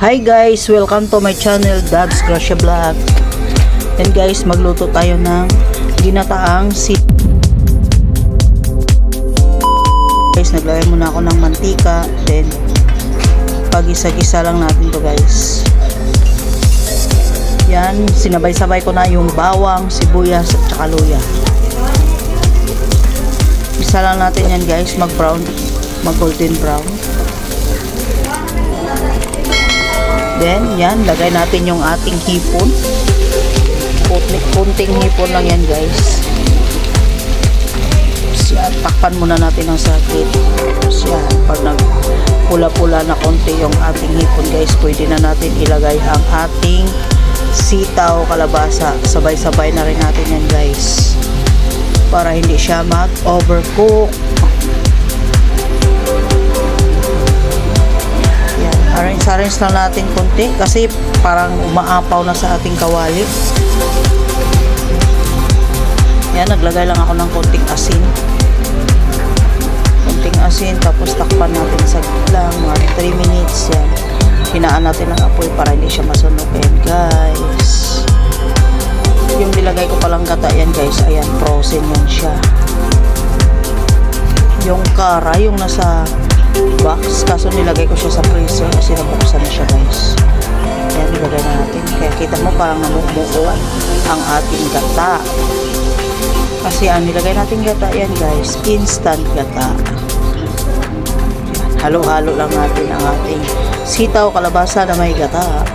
Hi guys, welcome to my channel, Dabs Gracia Vlog. And guys, magluto tayo ng ginataang guys, naglagay muna ako ng mantika, then pag-isa-gisa lang natin to guys. Yan, sinabay-sabay ko na yung bawang, sibuyas at saka luya. Isa lang natin yan guys, mag-brown, mag-golden brown. Then, yan, lagay natin yung ating hipon. Kunting hipon lang yan, guys. Yan, takpan muna natin ang sakit. Yan, pag nagpula-pula na konti yung ating hipon, guys, pwede na natin ilagay ang ating sitaw, kalabasa. Sabay-sabay na rin natin yan, guys. Para hindi siya mag-overcook. Arrange lang natin konti kasi parang umaapaw na sa ating kawali. Yan, naglagay lang ako ng konting asin. Konting asin, tapos takpan natin saglit lang, mga 3 minutes yan. Hinaan natin ang apoy para hindi siya masunog. Ayan guys. Yung nilagay ko palang gata yan guys, ayan, frozen yan siya. Yung kara, yung nasa box, kaso nilagay ko siya sa freezer kasi nabuksan na siya guys. Ayan, nilagay na natin. Kaya kita mo parang namumuo ang ating gata. Kasi ang nilagay natin gata yan guys, instant gata. Halo-halo lang natin ang ating sitaw, kalabasa na may gata.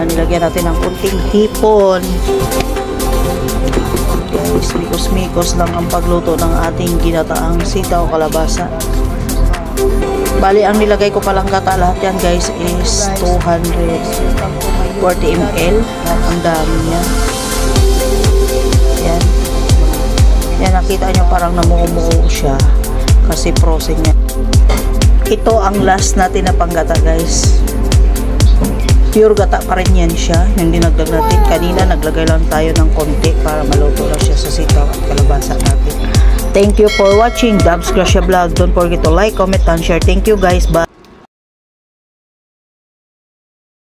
Nilagyan natin ng kunting hipon. Guys, mikos-mikos lang ang pagluto ng ating ginataang sitaw, kalabasa. Bali, ang nilagay ko palang gata lahat yan guys is 240 ml. Ang dami niya. Yan. Yan, nakita nyo parang namumuo siya kasi frozen niya. Ito ang last natin na panggata guys. Pure gata pa rin yan siya. Yung dinagdag natin kanina, naglagay lang tayo ng konti para maluto lang siya sa sitaw at kalabasa natin. Thank you for watching Dabs Gracia Vlog. Don't forget to like, comment, and share. Thank you guys. Bye.